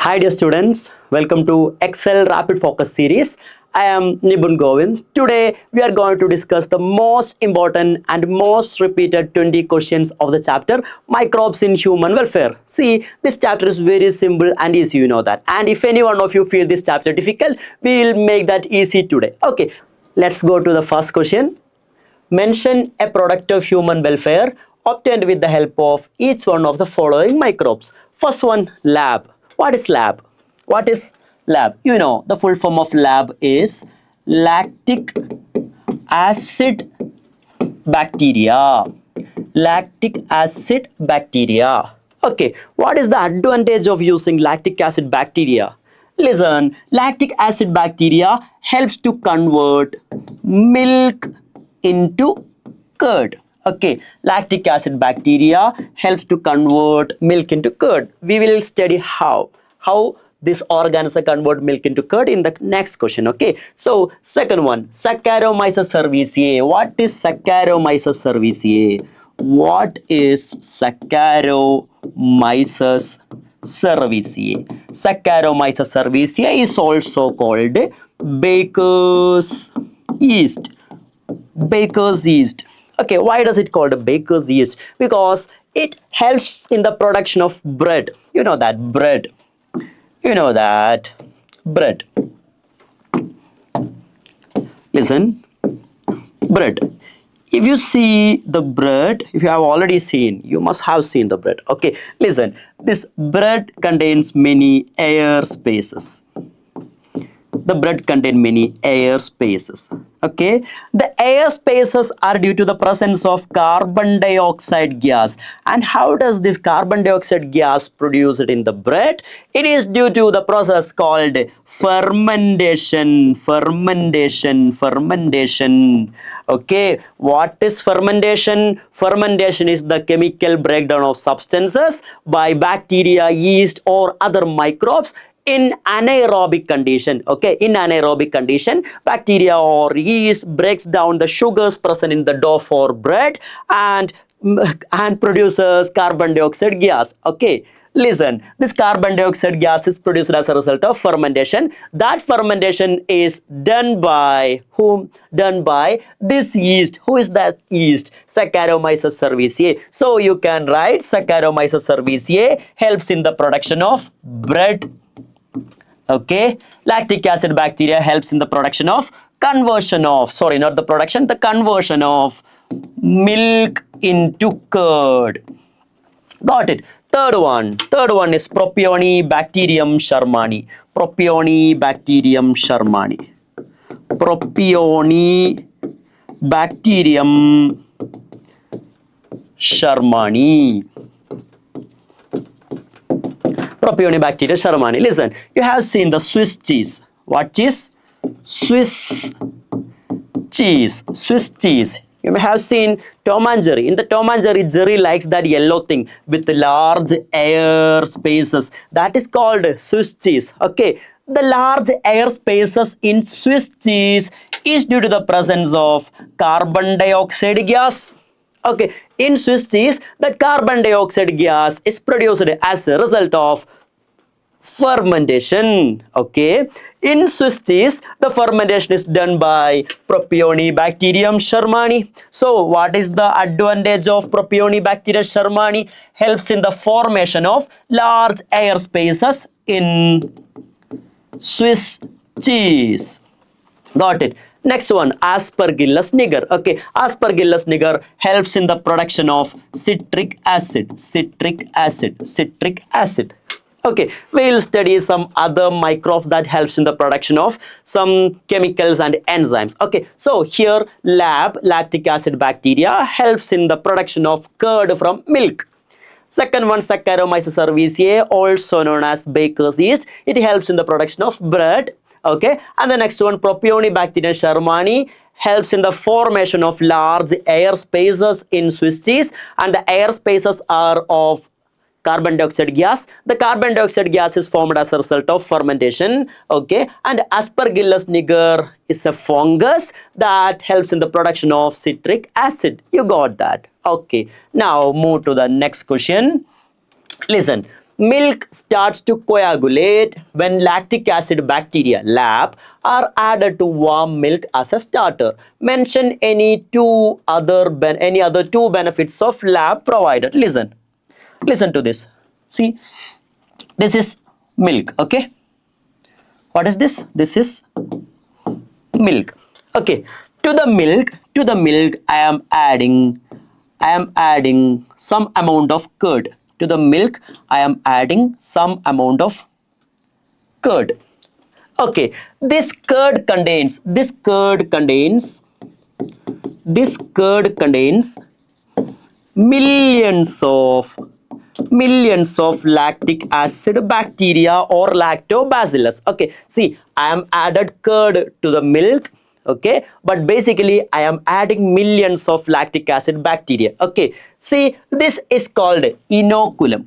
Hi dear students, welcome to Excel Rapid Focus series. I am Nipun Govind. Today we are going to discuss the most important and most repeated 20 questions of the chapter Microbes in Human Welfare. See, this chapter is very simple and easy, you know that. And if any one of you feel this chapter difficult, we will make that easy today. Okay, let's go to the first question. Mention a product of human welfare obtained with the help of each one of the following microbes. First one, lab. What is lab? What is lab? You know, the full form of lab is lactic acid bacteria. Lactic acid bacteria. Okay, what is the advantage of using lactic acid bacteria? Listen, lactic acid bacteria helps to convert milk into curd. Okay, lactic acid bacteria helps to convert milk into curd. We will study how this organism convert milk into curd in the next question. Okay, so second one, Saccharomyces cerevisiae. What is Saccharomyces cerevisiae? What is Saccharomyces cerevisiae? Saccharomyces cerevisiae is also called baker's yeast. Baker's yeast. Okay, why does it called a baker's yeast? Because it helps in the production of bread. You know that bread. You know that bread. Listen, bread. If you see the bread, if you have already seen, you must have seen the bread. Okay, listen, this bread contains many air spaces. The bread contains many air spaces. Okay, the air spaces are due to the presence of carbon dioxide gas. And how does this carbon dioxide gas produce it in the bread? It is due to the process called fermentation. Fermentation. Okay, what is fermentation? Fermentation is the chemical breakdown of substances by bacteria, yeast, or other microbes in anaerobic condition. Okay, in anaerobic condition, bacteria or yeast breaks down the sugars present in the dough for bread and produces carbon dioxide gas. Okay, listen, this carbon dioxide gas is produced as a result of fermentation. That fermentation is done by whom? Done by this yeast. Who is that yeast? Saccharomyces cerevisiae. So you can write Saccharomyces cerevisiae helps in the production of bread. Okay, lactic acid bacteria helps in the production of conversion of, sorry, not the production, the conversion of milk into curd. Got it. Third one is Propionibacterium shermani. Propionibacterium shermani. Propionibacterium shermani. Propionibacterium shermani. Listen, you have seen the Swiss cheese. What cheese? Swiss cheese. Swiss cheese. You may have seen Tom and Jerry. In the Tom and Jerry, Jerry likes that yellow thing with large air spaces. That is called Swiss cheese. Okay, the large air spaces in Swiss cheese is due to the presence of carbon dioxide gas. Okay, in Swiss cheese, that carbon dioxide gas is produced as a result of fermentation. Okay, in Swiss cheese, the fermentation is done by Propionibacterium shermani. So, what is the advantage of Propionibacterium shermani? Helps in the formation of large air spaces in Swiss cheese. Got it. Next one, Aspergillus niger. Okay, Aspergillus niger helps in the production of citric acid. Citric acid. Citric acid. Okay, we'll study some other microbes that helps in the production of some chemicals and enzymes. Okay, so here lactic acid bacteria helps in the production of curd from milk. Second one, Saccharomyces cerevisiae, also known as baker's yeast. It helps in the production of bread. Okay, and the next one, Propionibacterium shermani, helps in the formation of large air spaces in Swiss cheese, and the air spaces are of carbon dioxide gas. The carbon dioxide gas is formed as a result of fermentation. Okay, and Aspergillus niger is a fungus that helps in the production of citric acid. You got that? Okay, now move to the next question. Listen, Milk starts to coagulate when lactic acid bacteria lab are added to warm milk as a starter. Mention any other two benefits of lab provided. Listen to this. See, this is milk. Okay, what is this? This is milk. Okay, to the milk I am adding some amount of curd. To the milk I am adding some amount of curd. Okay, this curd contains millions of lactic acid bacteria or lactobacillus. Okay, see, I am added curd to the milk. Okay, but basically I am adding millions of lactic acid bacteria. Okay, see, this is called inoculum.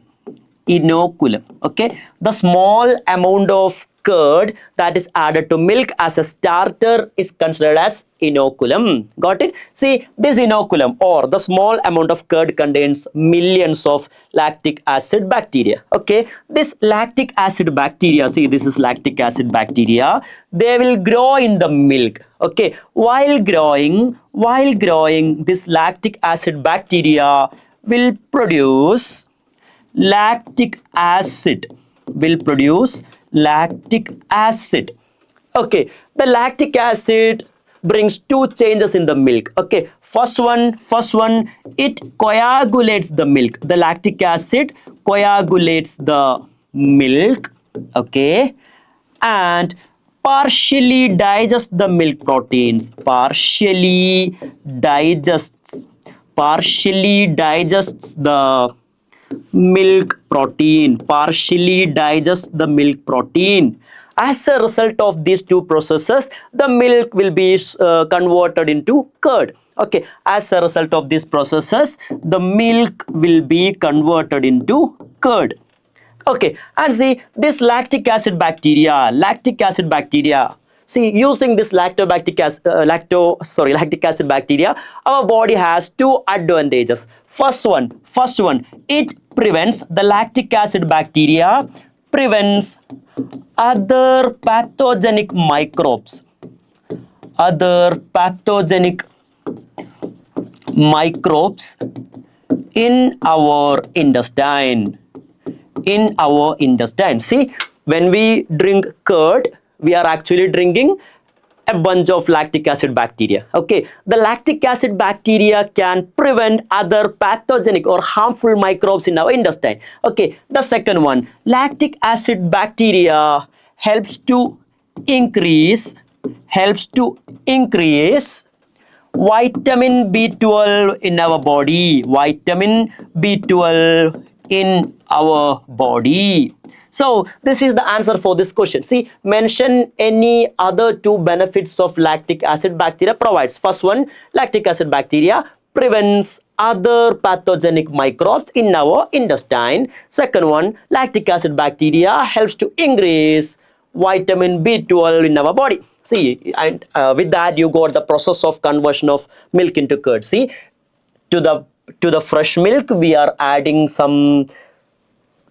Okay, the small amount of curd that is added to milk as a starter is considered as inoculum. Got it? See, this inoculum or the small amount of curd contains millions of lactic acid bacteria. Okay, this lactic acid bacteria, see, this is lactic acid bacteria, they will grow in the milk. Okay, while growing this lactic acid bacteria will produce lactic acid. Okay, the lactic acid brings two changes in the milk. Okay, first one, it coagulates the milk. The lactic acid coagulates the milk. Okay, and partially digests the milk proteins. Partially digests the milk protein. As a result of these two processes, the milk will be converted into curd. Okay, as a result of these processes, the milk will be converted into curd. Okay, and see, this lactic acid bacteria, see, using this lactic acid bacteria, our body has two advantages. First one, it prevents, the lactic acid bacteria prevents other pathogenic microbes in our intestine. See, when we drink curd, we are actually drinking a bunch of lactic acid bacteria. Okay, the lactic acid bacteria can prevent other pathogenic or harmful microbes in our intestine. Okay, the second one, lactic acid bacteria helps to increase vitamin B12 in our body. So this is the answer for this question. See, mention any other two benefits of lactic acid bacteria provides. First one, lactic acid bacteria prevents other pathogenic microbes in our intestine. Second one, lactic acid bacteria helps to increase vitamin B12 in our body. See, and with that you got the process of conversion of milk into curd. See, to the fresh milk we are adding some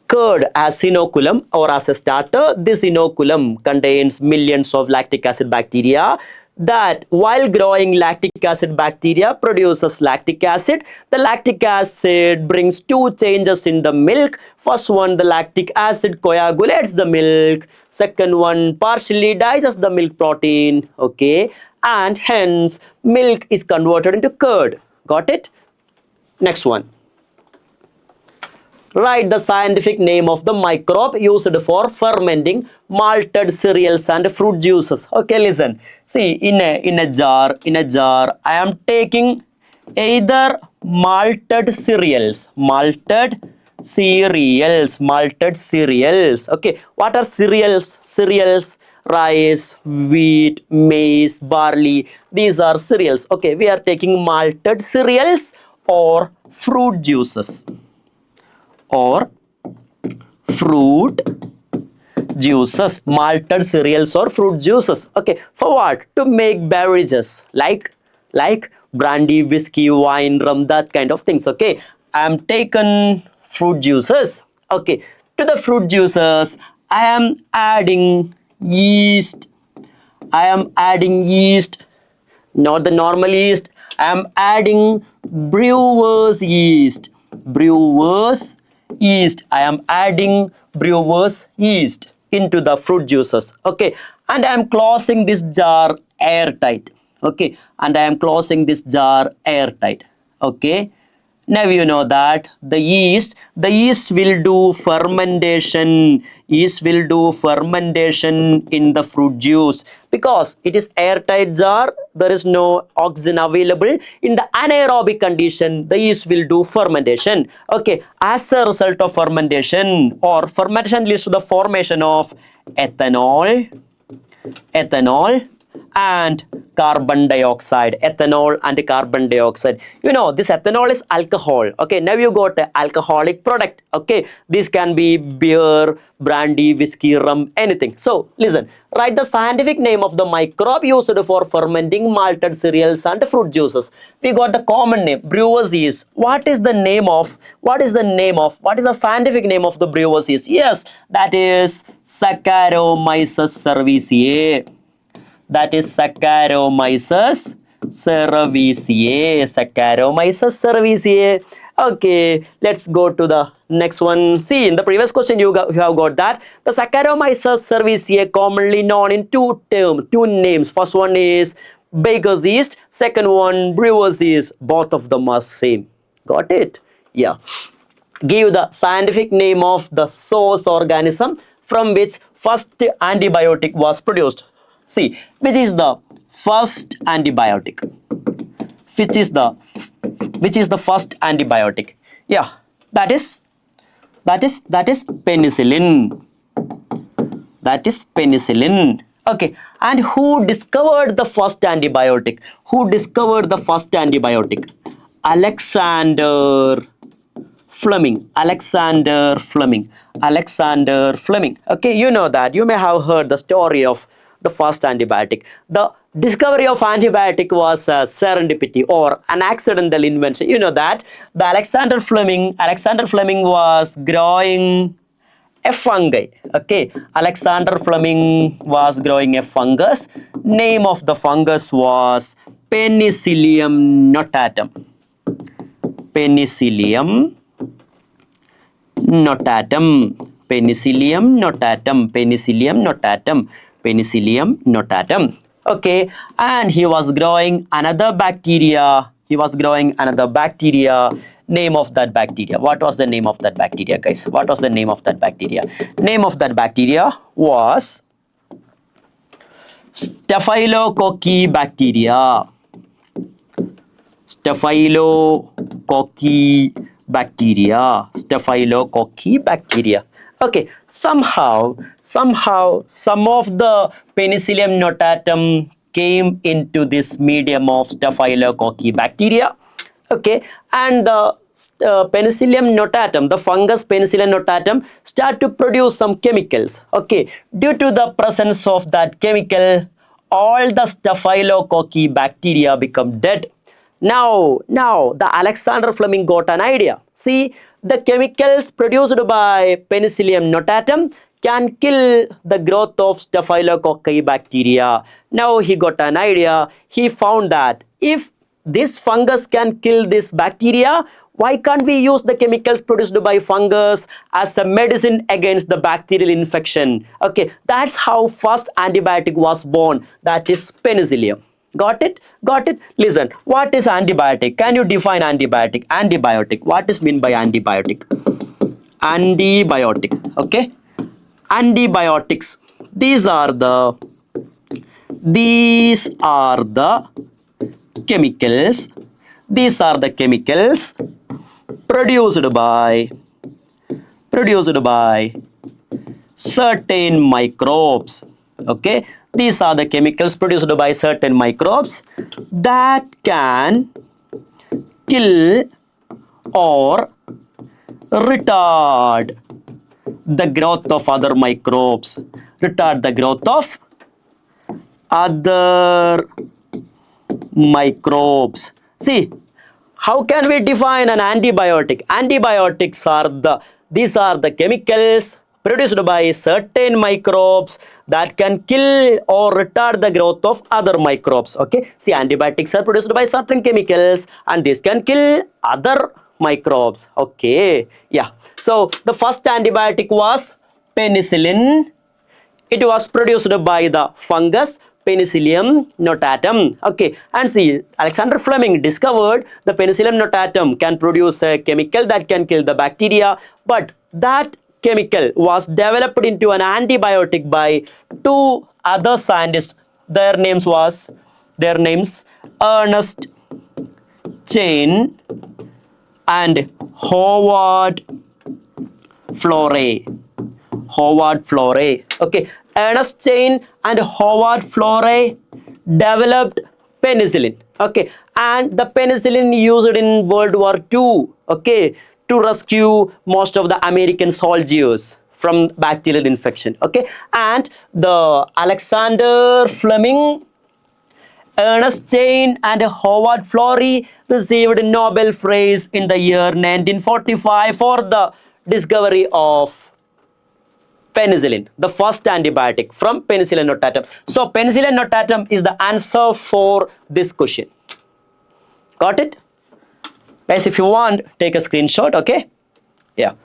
curd as inoculum or as a starter. This inoculum contains millions of lactic acid bacteria that, while growing, lactic acid bacteria produces lactic acid. The lactic acid brings two changes in the milk. First one, the lactic acid coagulates the milk. Second one, partially digests the milk protein. Okay, and hence milk is converted into curd. Got it? Next one. Write the scientific name of the microbe used for fermenting malted cereals and fruit juices. Okay, listen. See, in a jar, I am taking either malted cereals. Okay, what are cereals? Rice, wheat, maize, barley. These are cereals. Okay, we are taking malted cereals or fruit juices. Malted cereals or fruit juices. Okay, for what? To make beverages like brandy, whiskey, wine, rum, that kind of things. Okay, I am taken fruit juices. Okay, to the fruit juices, I am adding yeast. I am adding yeast, not the normal yeast. I am adding brewer's yeast. Brewer's yeast. I am adding brewer's yeast into the fruit juices. Okay, and I am closing this jar airtight. Okay, and I am closing this jar airtight. Okay. Now you know that the yeast will do fermentation. Yeast will do fermentation in the fruit juice because it is airtight jar. There is no oxygen available. In the anaerobic condition, the yeast will do fermentation. Okay, as a result of fermentation, or fermentation leads to the formation of ethanol, ethanol and carbon dioxide. Ethanol and carbon dioxide, you know, this ethanol is alcohol. Okay, now you got an alcoholic product. Okay, this can be beer, brandy, whiskey, rum, anything. So listen, write the scientific name of the microbe used for fermenting malted cereals and fruit juices. We got the common name, brewer's yeast. What is the scientific name of the brewer's yeast? Yes, that is Saccharomyces cerevisiae. That is Saccharomyces cerevisiae. Saccharomyces cerevisiae. Okay, let's go to the next one. See, in the previous question you have got that the Saccharomyces cerevisiae commonly known in two names. First one is baker's yeast, second one brewer's yeast. Both of them are same. Got it? Yeah. Give the scientific name of the source organism from which first antibiotic was produced. See, which is the first antibiotic? Which is the first antibiotic? Yeah, that is penicillin. That is penicillin. Okay, and who discovered the first antibiotic? Who discovered the first antibiotic? Alexander Fleming. Alexander Fleming. Alexander Fleming. Okay, you know that. You may have heard the story of the first antibiotic. The discovery of antibiotic was a serendipity or an accidental invention. You know that the Alexander Fleming was growing a fungi. Okay, Alexander Fleming was growing a fungus. Name of the fungus was Penicillium notatum. Penicillium notatum. Penicillium notatum. Penicillium notatum. Penicillium notatum. Okay, and he was growing another bacteria. Name of that bacteria. What was the name of that bacteria, guys? What was the name of that bacteria? Name of that bacteria was Staphylococci bacteria. Staphylococci bacteria. Staphylococci bacteria. Okay, somehow some of the Penicillium notatum came into this medium of Staphylococci bacteria. Okay, and the Penicillium notatum, the fungus Penicillium notatum, start to produce some chemicals. Okay, due to the presence of that chemical, all the Staphylococci bacteria become dead. Now the Alexander Fleming got an idea. See, the chemicals produced by Penicillium notatum can kill the growth of Staphylococci bacteria. Now he got an idea. He found that if this fungus can kill this bacteria, why can't we use the chemicals produced by fungus as a medicine against the bacterial infection? Okay, that's how first antibiotic was born. That is penicillium. Got it? Got it? Listen, what is antibiotic? Can you define antibiotic? Antibiotic. What is meant by antibiotic? Antibiotic. Okay. Antibiotics. These are the chemicals. These are the chemicals produced by certain microbes. Okay, these are the chemicals produced by certain microbes that can kill or retard the growth of other microbes. Retard the growth of other microbes. See, how can we define an antibiotic? Antibiotics are these are the chemicals produced by certain microbes that can kill or retard the growth of other microbes. Okay, see, antibiotics are produced by certain chemicals and this can kill other microbes. Okay, yeah. So the first antibiotic was penicillin. It was produced by the fungus Penicillium notatum. Okay, and see, Alexander Fleming discovered the Penicillium notatum can produce a chemical that can kill the bacteria, but that chemical was developed into an antibiotic by two other scientists. Their names Ernest Chain and Howard Florey. Okay, Ernest Chain and Howard Florey developed penicillin. Okay, and the penicillin used in World War II. Okay, to rescue most of the American soldiers from bacterial infection. Okay, and the Alexander Fleming, Ernest Chain and Howard Florey received Nobel Prize in the year 1945 for the discovery of penicillin, the first antibiotic from Penicillium notatum. So Penicillium notatum is the answer for this question. Got it? Guys, if you want, take a screenshot, okay? Yeah.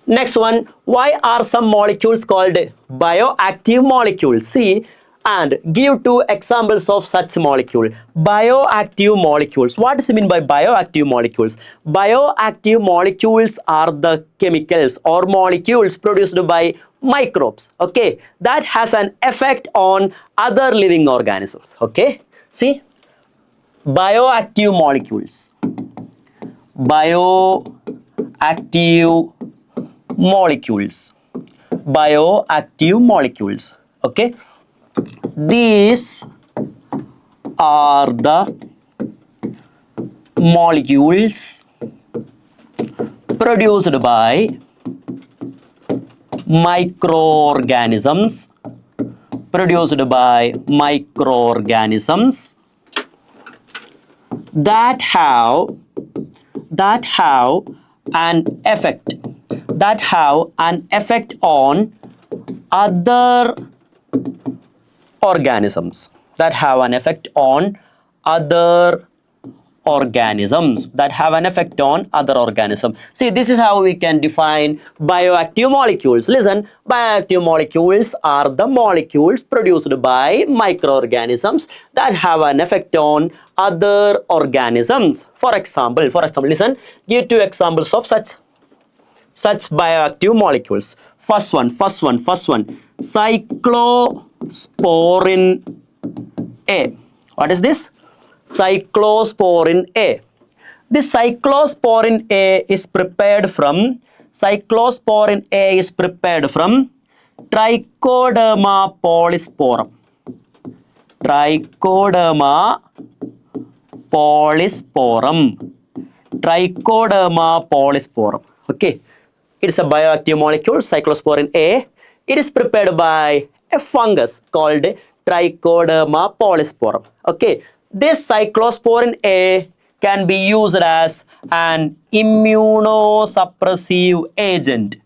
Next one, why are some molecules called bioactive molecules? See, and give two examples of such molecule. Bioactive molecules. What does it mean by bioactive molecules? Bioactive molecules are the chemicals or molecules produced by microbes, okay, that has an effect on other living organisms. Okay, see, bioactive molecules. Bioactive molecules. Okay, these are the molecules produced by microorganisms that have an effect on other organisms, See, this is how we can define bioactive molecules. Listen, bioactive molecules are the molecules produced by microorganisms that have an effect on other organisms. For example, listen, give two examples of such bioactive molecules. First one, cyclosporin A. What is this? Cyclosporin A. This cyclosporin A is prepared from Trichoderma polysporum. Okay, it is a bioactive molecule, cyclosporin A. It is prepared by a fungus called Trichoderma polysporum. Okay, this cyclosporin A can be used as an immunosuppressive agent.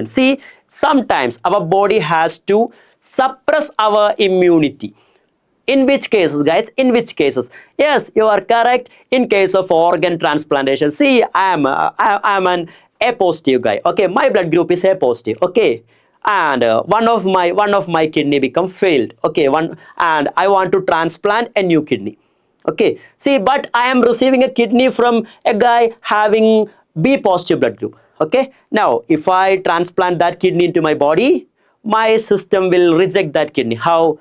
See, sometimes our body has to suppress our immunity. In which cases, guys? Yes, you are correct. In case of organ transplantation. See, I am an A positive guy. Okay, my blood group is A positive. Okay, and one of my kidney become failed. Okay, and I want to transplant a new kidney. Okay, see, but I am receiving a kidney from a guy having B positive blood group. Okay, now if I transplant that kidney into my body, my system will reject that kidney. How?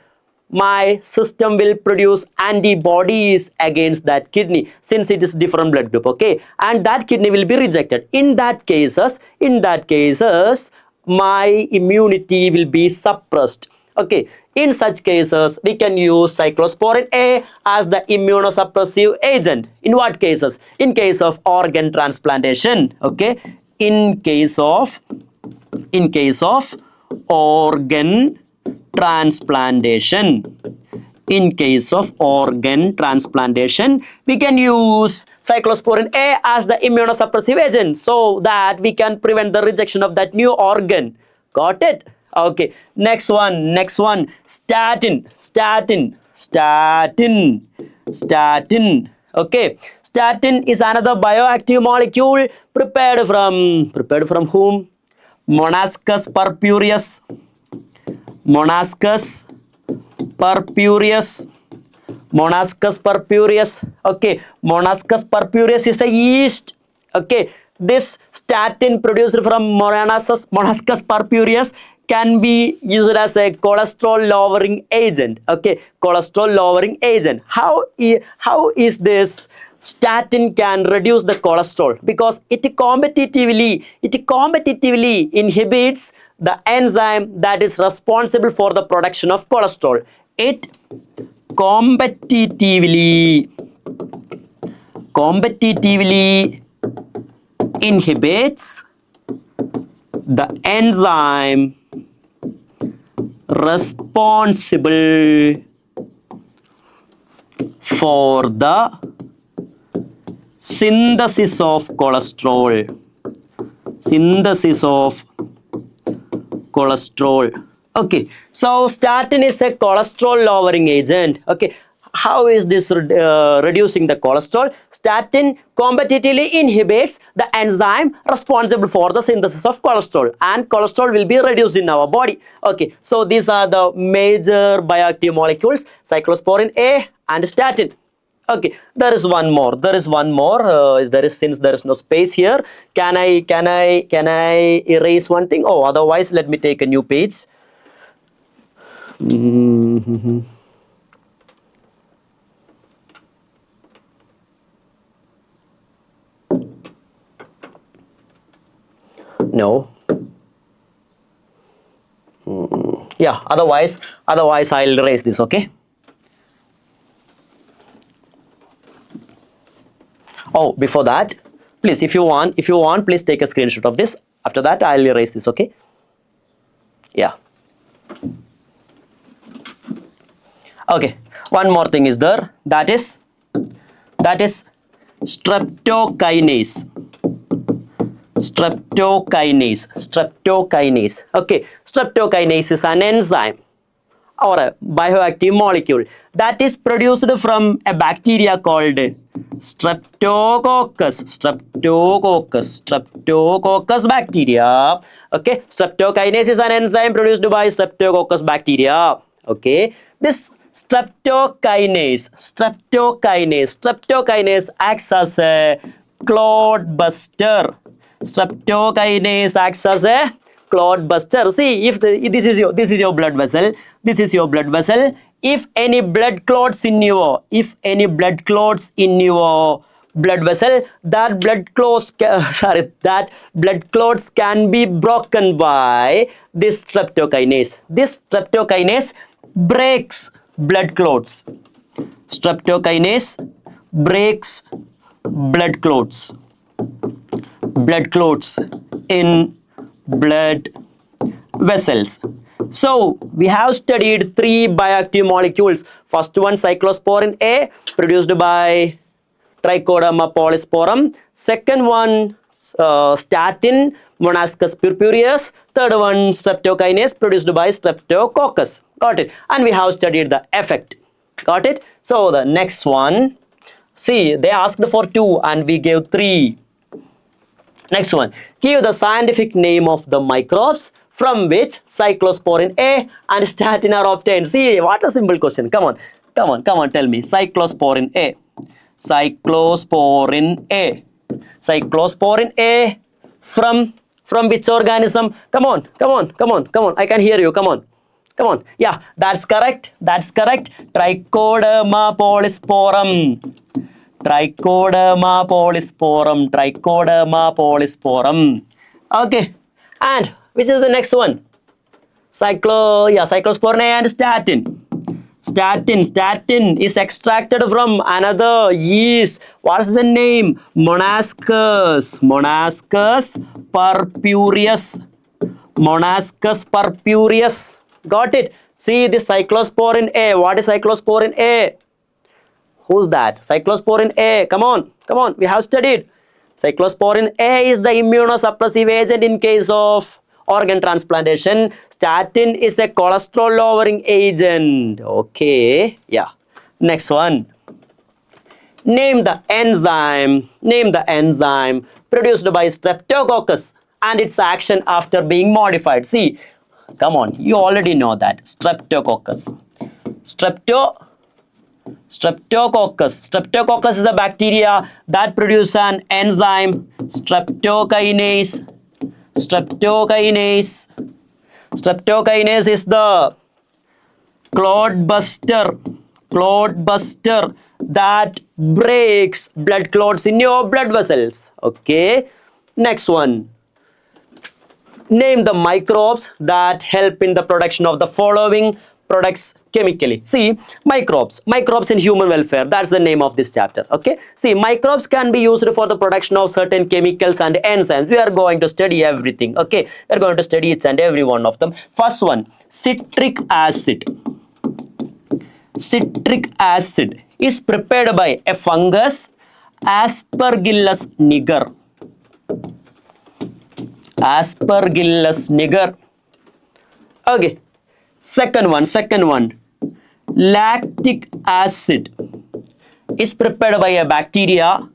My system will produce antibodies against that kidney since it is different blood group. Okay, and that kidney will be rejected. In that cases, my immunity will be suppressed. Okay, in such cases, we can use cyclosporin A as the immunosuppressive agent. In what cases? In case of organ transplantation. Okay, in case of organ transplantation. In case of organ transplantation, we can use cyclosporin A as the immunosuppressive agent so that we can prevent the rejection of that new organ. Got it? Okay. Next one. Statin. Okay. Statin is another bioactive molecule prepared from whom? Monascus purpureus. Monascus purpureus. Okay, Monascus purpureus is a yeast. Okay, this statin produced from Monascus purpureus can be used as a cholesterol lowering agent. Okay, cholesterol lowering agent. How is this statin can reduce the cholesterol? Because it competitively inhibits the enzyme that is responsible for the production of cholesterol. It competitively inhibits the enzyme responsible for the synthesis of cholesterol. Okay, so statin is a cholesterol lowering agent. Okay, how is this reducing the cholesterol? Statin competitively inhibits the enzyme responsible for the synthesis of cholesterol, and cholesterol will be reduced in our body. Okay, so these are the major bioactive molecules: cyclosporin A and statin. Okay, there is one more. Since there is no space here, can I erase one thing? Oh, otherwise let me take a new page. No. Yeah, otherwise I'll erase this. Okay. Oh, before that, please, if you want, please take a screenshot of this. After that, I'll erase this. Okay. Yeah. Okay. One more thing is there. That is streptokinase. Okay. Streptokinase is an enzyme or a bioactive molecule that is produced from a bacteria called Streptococcus bacteria. Okay, streptokinase is an enzyme produced by Streptococcus bacteria. Okay, this streptokinase acts as a clot buster. Streptokinase acts as a clot buster. See, if this is your blood vessel. If any blood clots in your blood vessel, that blood clots can be broken by this streptokinase. This streptokinase breaks blood clots. Streptokinase breaks blood clots in blood vessels. So we have studied three bioactive molecules. First one, cyclosporin A, produced by Trichoderma polysporum. Second one, statin, Monascus purpureus. Third one, streptokinase, produced by Streptococcus. Got it? And we have studied the effect. Got it? So the next one, see, they asked for 2 and we gave 3. Next one, give the scientific name of the microbes from which cyclosporin A and statin are obtained. See, what a simple question. Come on, tell me. Cyclosporin A. From which organism? Come on. I can hear you. Come on. Yeah, that's correct. Trichoderma polysporum. Okay, and which is the next one? Cyclosporin A and statin. Statin is extracted from another yeast. What is the name? Monascus purpureus. Got it? See this cyclosporin A. What is cyclosporin A? Who's that? Cyclosporin A. Come on, come on. We have studied. Cyclosporin A is the immunosuppressive agent in case of organ transplantation. Statin is a cholesterol lowering agent. Okay, yeah. Next one. Name the enzyme. Name the enzyme produced by Streptococcus and its action after being modified. See, come on, you already know that. Streptococcus. Streptococcus is a bacteria that produces an enzyme, streptokinase. Streptokinase is the clot buster that breaks blood clots in your blood vessels. Okay, next one. Name the microbes that help in the production of the following products chemically. See, microbes in human welfare, that's the name of this chapter. Okay, see, microbes can be used for the production of certain chemicals and enzymes. We are going to study everything. Okay, we are going to study each and every one of them. First one, citric acid. Citric acid is prepared by a fungus, Aspergillus niger. Aspergillus niger. Okay, second one, lactic acid is prepared by a bacteria,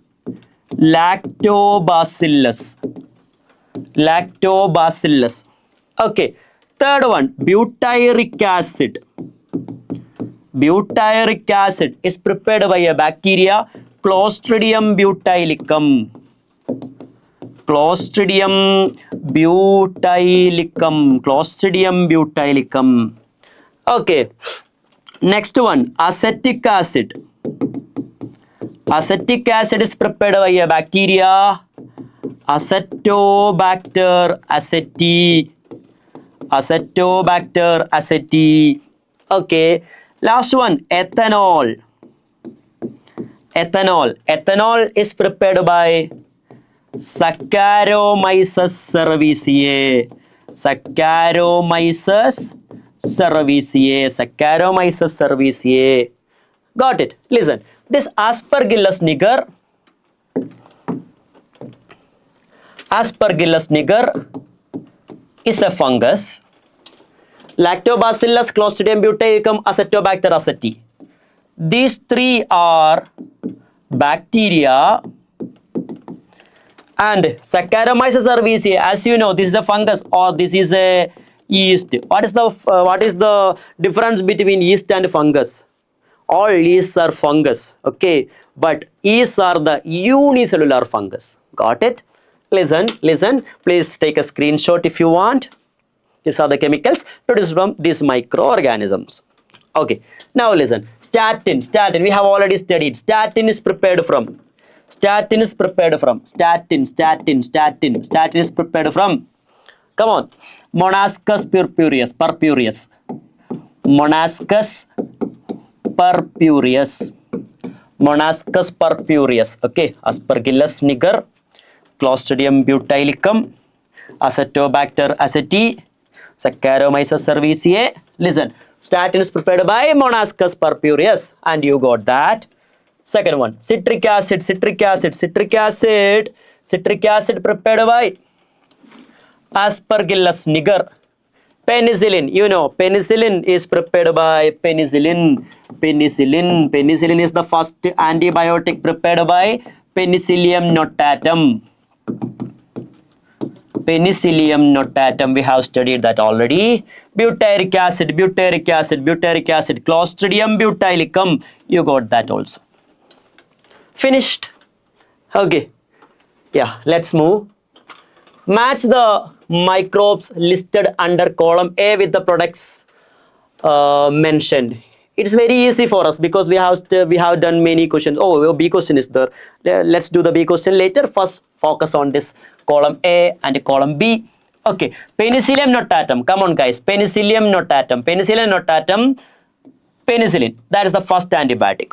Lactobacillus. Okay, third one, butyric acid. Butyric acid is prepared by a bacteria, Clostridium butylicum. Clostridium butylicum. Okay, next one, acetic acid. Acetic acid is prepared by a bacteria, Acetobacter aceti. Okay, last one, ethanol. Ethanol is prepared by Saccharomyces cerevisiae. Got it? Listen, this Aspergillus niger is a fungus. Lactobacillus, Clostridium butylicum, Acetobacter aceti. These three are bacteria, and Saccharomyces cerevisiae, as you know, this is a fungus or this is a yeast. What is the difference between yeast and fungus? All yeasts are fungus, okay, but yeasts are the unicellular fungus. Got it? Listen, please take a screenshot if you want. These are the chemicals produced from these microorganisms. Okay, now listen. Statin, we have already studied. Statin is prepared from. Come on. Monascus purpureus. Okay, Aspergillus niger, Clostridium butylicum, Acetobacter aceti, Saccharomyces cerevisiae. Listen, statin is prepared by Monascus purpureus, and you got that. Second one, citric acid prepared by Aspergillus niger. Penicillin, you know, penicillin is prepared by penicillin. Penicillin is the first antibiotic prepared by Penicillium notatum. We have studied that already. Butyric acid, Clostridium butylicum. You got that also. Finished. Okay. Yeah, let's move. Match the microbes listed under column A with the products mentioned. It's very easy for us because we have done many questions. Oh, B question is there. Let's do the B question later. First, focus on this column A and column B. Okay, Penicillium notatum. Come on, guys. Penicillium notatum. Penicillin. That is the first antibiotic.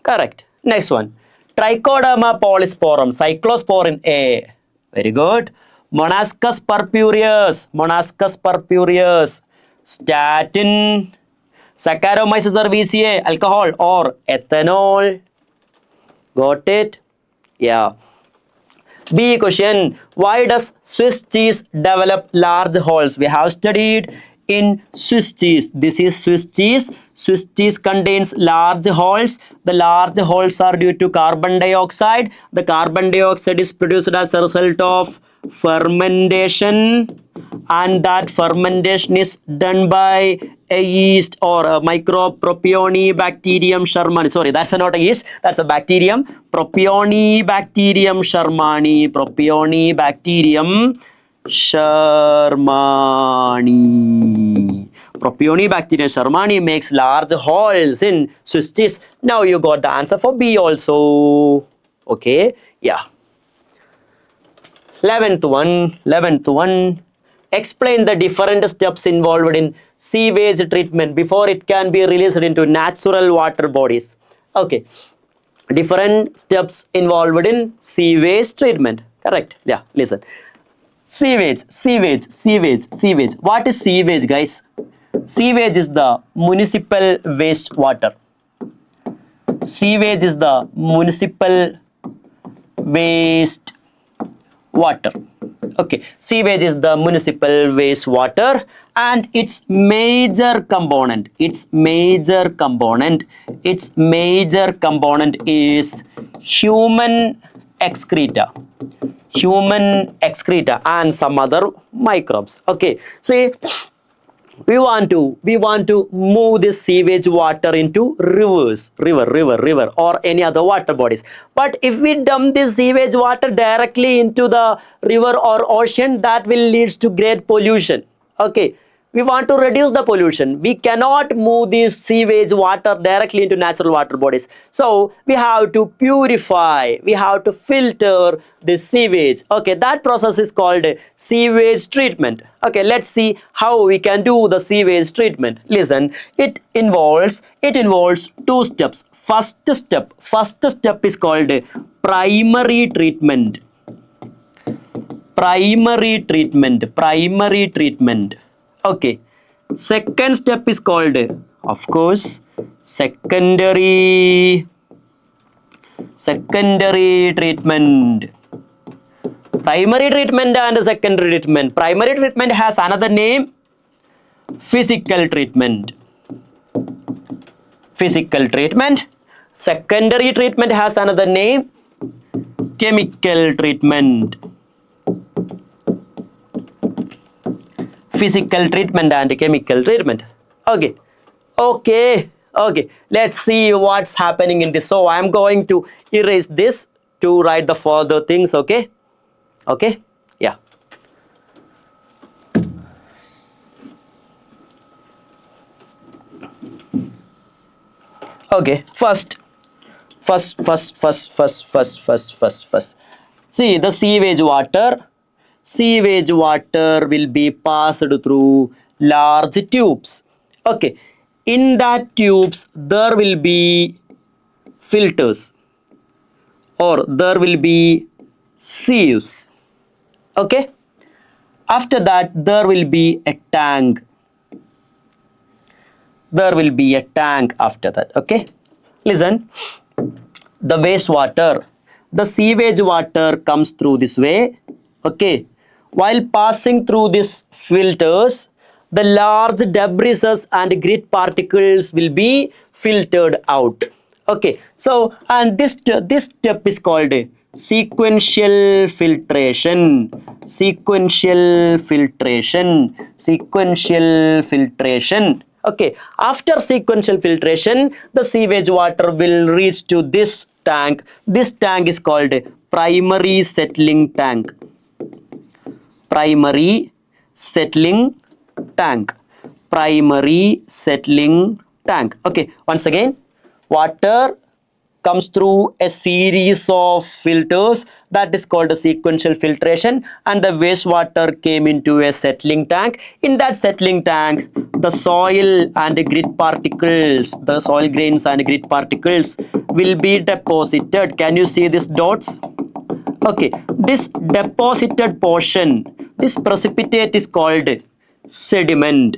Correct. Next one. Trichoderma polysporum. Cyclosporin A. Very good. Monascus purpureus. Statin. Saccharomyces cerevisiae, alcohol or ethanol. Got it? Yeah. B question, why does Swiss cheese develop large holes? We have studied in Swiss cheese. This is Swiss cheese. Swiss cheese contains large holes. The large holes are due to carbon dioxide. The carbon dioxide is produced as a result of fermentation, and that fermentation is done by a yeast or a microbe, Propionibacterium shermani. Sorry, that's not a yeast, that's a bacterium, Propionibacterium shermani. Propionibacterium shermani. Propionibacterium shermani makes large holes in Swiss cheese. Now you got the answer for B also. Okay, yeah. 11th one. Explain the different steps involved in sewage treatment before it can be released into natural water bodies. Okay. Different steps involved in sewage treatment. Correct. Yeah, listen. Sewage. What is sewage, guys? Sewage is the municipal wastewater. Sewage is the municipal waste water. Okay, sewage is the municipal wastewater, and its major component is human excreta and some other microbes. Okay, see, we want to move this sewage water into river or any other water bodies. But if we dump this sewage water directly into the river or ocean, that will lead to great pollution. Okay, we want to reduce the pollution. We cannot move this sewage water directly into natural water bodies. So we have to purify, we have to filter this sewage. Okay, that process is called sewage treatment. Okay, let's see how we can do the sewage treatment. Listen, it involves two steps. First step is called primary treatment. Okay, second step is called, of course, secondary treatment. Primary treatment and secondary treatment. Primary treatment has another name, physical treatment. Secondary treatment has another name, chemical treatment. Physical treatment and chemical treatment. Okay, let's see what's happening in this. So I am going to erase this to write the further things. Okay, yeah. Okay, first. See, the sewage water will be passed through large tubes. Okay, in that tubes there will be filters or there will be sieves. Okay, after that there will be a tank. After that. Okay, listen, the wastewater, the sewage water comes through this way. Okay, while passing through these filters, the large debris and grit particles will be filtered out. Okay, so and this step is called sequential filtration. Okay, after sequential filtration, the sewage water will reach to this tank. This tank is called primary settling tank. Primary settling tank. Okay, once again, water comes through a series of filters, that is called a sequential filtration, and the wastewater came into a settling tank. In that settling tank, the soil grains and grit particles will be deposited. Can you see these dots? Okay, this deposited portion, this precipitate is called sediment.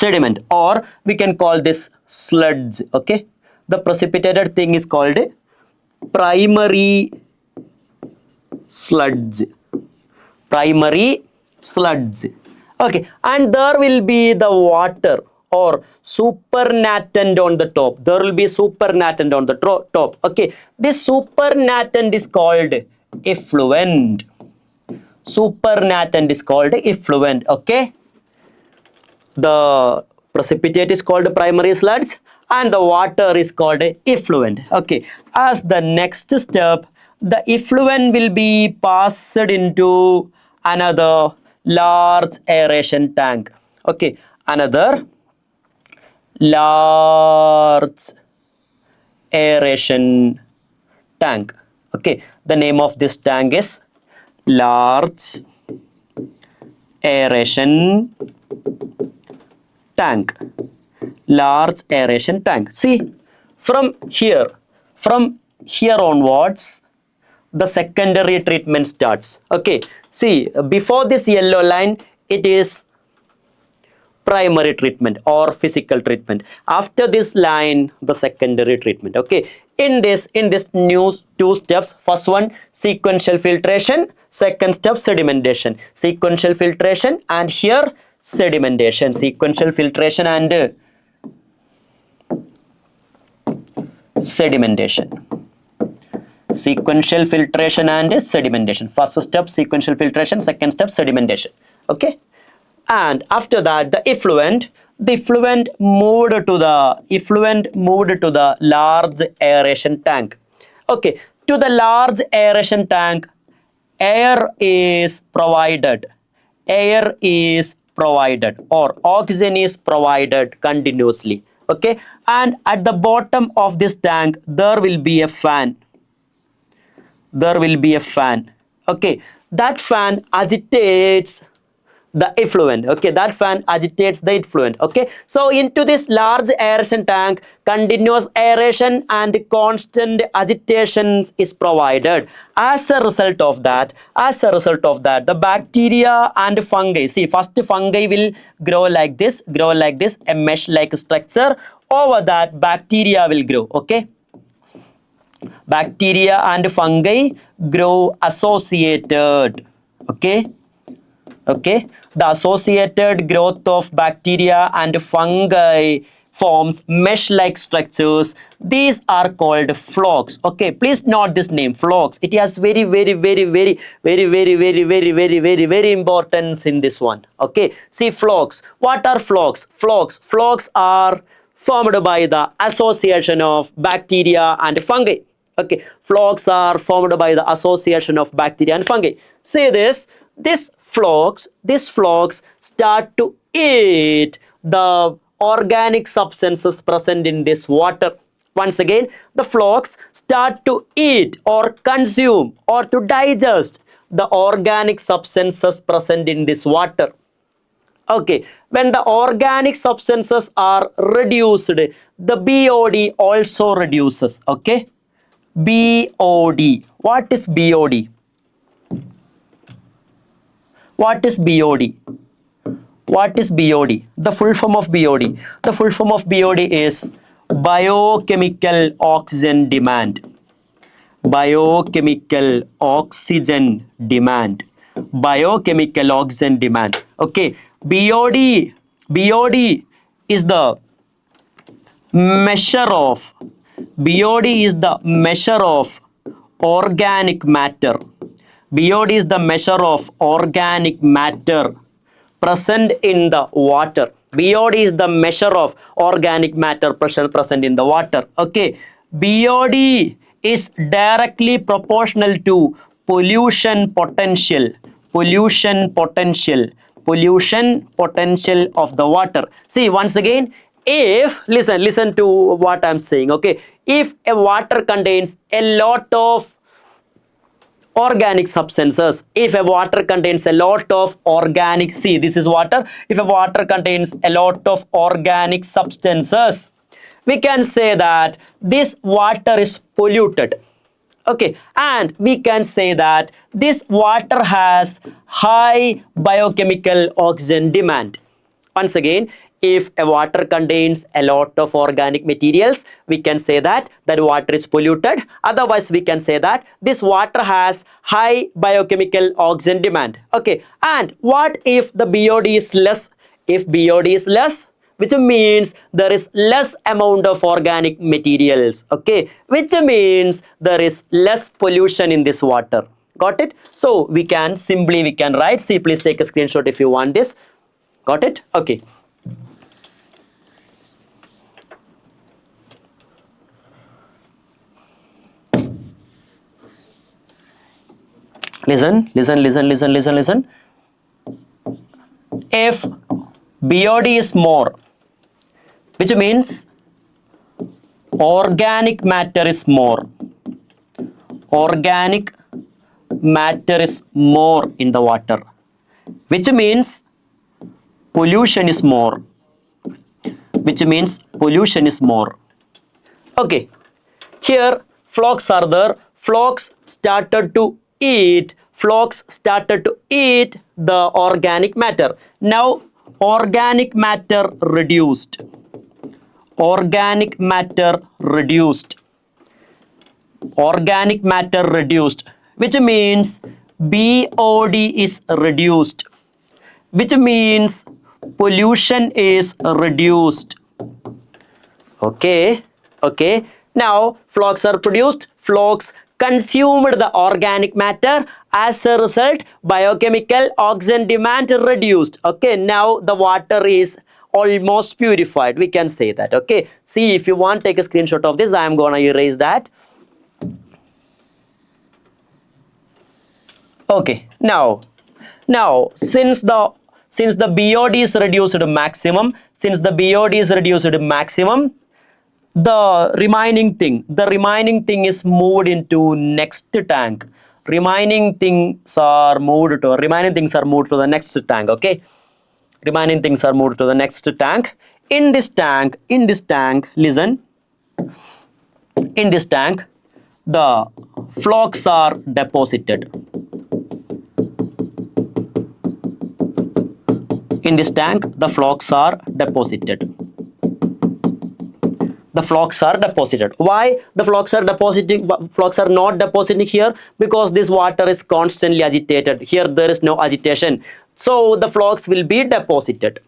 sediment, or we can call this sludge. Okay, the precipitated thing is called primary sludge. Primary sludge. Okay, and there will be the water or supernatant on the top. There will be supernatant on the top. Okay, this supernatant is called effluent. Supernatant is called effluent. Okay, the precipitate is called primary sludge and the water is called effluent. Okay, as the next step, the effluent will be passed into another large aeration tank. Okay, another large aeration tank. Okay, the name of this tank is large aeration tank. Large aeration tank. See, from here onwards the secondary treatment starts. Okay, see, before this yellow line it is primary treatment or physical treatment. After this line the secondary treatment. Okay, in this new two steps, first one sequential filtration, second step sedimentation. Sequential filtration and here sedimentation. Sequential filtration and sedimentation. Sequential filtration and sedimentation. First step sequential filtration, second step sedimentation. Okay, and after that the effluent moved to the large aeration tank. Okay, to the large aeration tank air is provided or oxygen is provided continuously. Okay, and at the bottom of this tank there will be a fan. Okay, that fan agitates the effluent. Okay, that fan agitates the effluent. Okay, so into this large aeration tank continuous aeration and constant agitations is provided. As a result of that the bacteria and fungi, see, first fungi will grow like this, a mesh like structure. Over that bacteria will grow. Okay, bacteria and fungi grow associated. Okay, the associated growth of bacteria and fungi forms mesh like structures. These are called flocks. Okay, please note this name, flocks. It has very importance in this one. Okay, see, flocks. What are flocks? Flocks are formed by the association of bacteria and fungi. Okay, flocks are formed by the association of bacteria and fungi. See this, these flocks start to eat the organic substances present in this water. Once again, the flocks start to eat or consume or to digest the organic substances present in this water. Okay, when the organic substances are reduced, the BOD also reduces. Okay, BOD. What is BOD? What is BOD? What is BOD? The full form of BOD. The full form of BOD is biochemical oxygen demand. Biochemical oxygen demand. Biochemical oxygen demand. Okay, BOD is the measure of organic matter. BOD is the measure of organic matter present in the water. BOD is the measure of organic matter present in the water. Okay, BOD is directly proportional to pollution potential of the water. See, once again, if listen to what I'm saying. Okay, if a water contains a lot of organic substances, if a water contains a lot of organic, see, this is water. If a water contains a lot of organic substances, we can say that this water is polluted. Okay, and we can say that this water has high biochemical oxygen demand. Once again, if a water contains a lot of organic materials, we can say that that water is polluted. Otherwise, we can say that this water has high biochemical oxygen demand. Okay, and what if the BOD is less? If BOD is less, which means there is less amount of organic materials, okay, which means there is less pollution in this water. Got it? So we can write. See, please take a screenshot if you want this. Got it? Okay. Listen. If BOD is more, which means organic matter is more. Organic matter is more in the water, which means pollution is more. Okay, here frogs are there. Frogs started to eat the organic matter. Now organic matter reduced, which means BOD is reduced, which means pollution is reduced. Okay. Now frogs are produced. Frogs consumed the organic matter. As a result, biochemical oxygen demand reduced. Okay, now the water is almost purified. We can say that. Okay, see, if you want, take a screenshot of this. I am gonna erase that. Okay, now since the BOD is reduced to maximum, the remaining thing is moved into next tank. Remaining things are moved to the next tank. Okay, remaining things are moved to the next tank. In this tank, listen, in this tank the frogs are deposited. In this tank the frogs are deposited. Why the frogs are depositing? Frogs are not depositing here because this water is constantly agitated. Here there is no agitation, so the frogs will be deposited.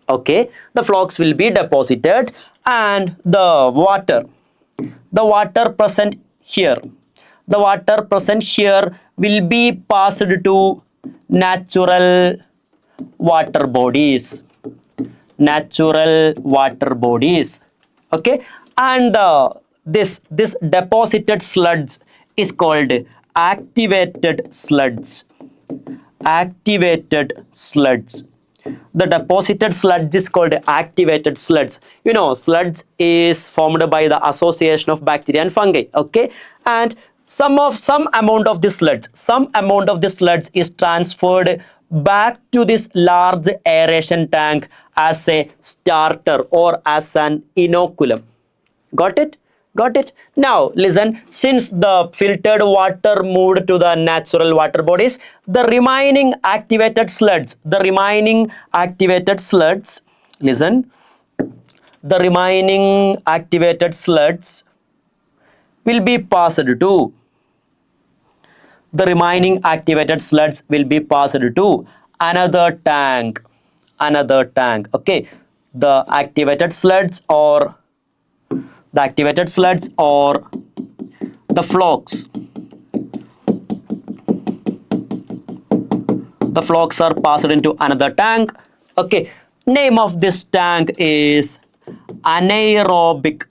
Okay, the frogs will be deposited, and the water present here will be passed to natural water bodies. Okay, and this deposited sludge is called activated sludge. The deposited sludge is called activated sludge. You know, sludge is formed by the association of bacteria and fungi. Okay, and some amount of this sludge is transferred back to this large aeration tank as a starter or as an inoculum. Got it? Now listen, since the filtered water moved to the natural water bodies, the remaining activated sludge, listen, the remaining activated sludge will be passed to another tank. Okay, the activated sludge or the frogs are passed into another tank. Okay, name of this tank is anaerobic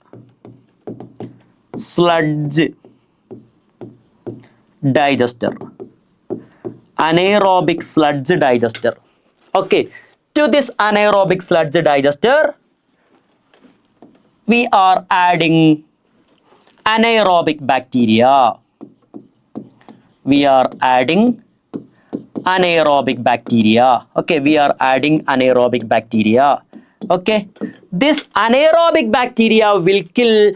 sludge digester. Okay, to this anaerobic sludge digester we are adding anaerobic bacteria. Okay, we are adding anaerobic bacteria. Okay, this anaerobic bacteria will kill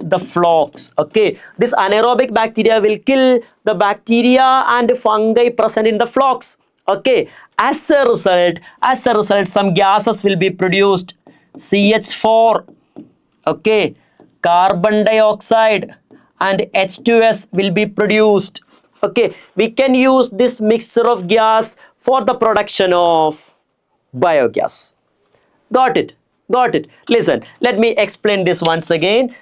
the frogs. Okay, this anaerobic bacteria will kill the bacteria and fungi present in the frogs. Okay, As a result, some gases will be produced. CH4, okay, carbon dioxide and H2S will be produced. Okay, we can use this mixture of gas for the production of biogas. Got it. Got it. Listen, let me explain this once again.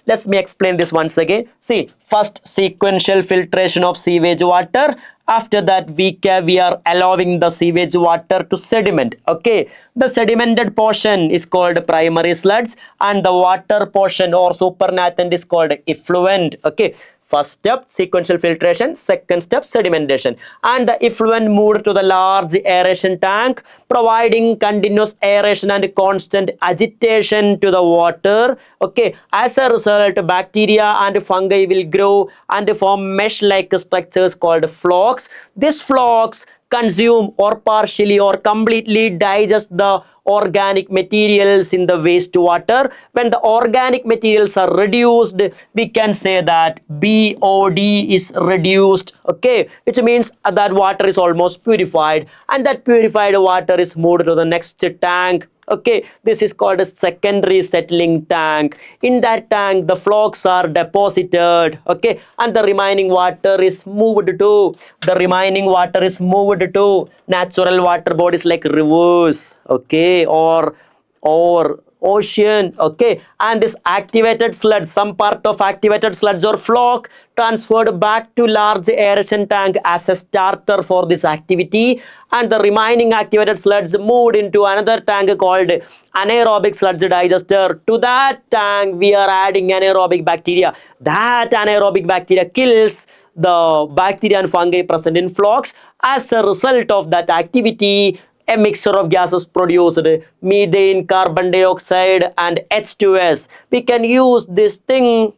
See, first sequential filtration of sewage water. After that, we are allowing the sewage water to sediment. Okay. The sedimented portion is called primary sludge and the water portion or supernatant is called effluent. Okay. First step, sequential filtration. Second step, sedimentation. And the effluent moved to the large aeration tank, providing continuous aeration and constant agitation to the water. Okay. As a result, bacteria and fungi will grow and form mesh-like structures called flocs. These flocs consume or partially or completely digest the organic materials in the wastewater. When the organic materials are reduced, we can say that BOD is reduced, okay, which means that water is almost purified and that purified water is moved to the next tank. Okay, this is called a secondary settling tank. In that tank, the flocs are deposited, okay, and the remaining water is moved to natural water bodies like rivers, okay, or ocean, okay, and this activated sludge, some part of activated sludge or floc transferred back to large aeration tank as a starter for this activity, and the remaining activated sludge moved into another tank called anaerobic sludge digester. To that tank we are adding anaerobic bacteria. That anaerobic bacteria kills the bacteria and fungi present in flocs. As a result of that activity, a mixture of gases produced, methane, carbon dioxide and H2S. We can use this thing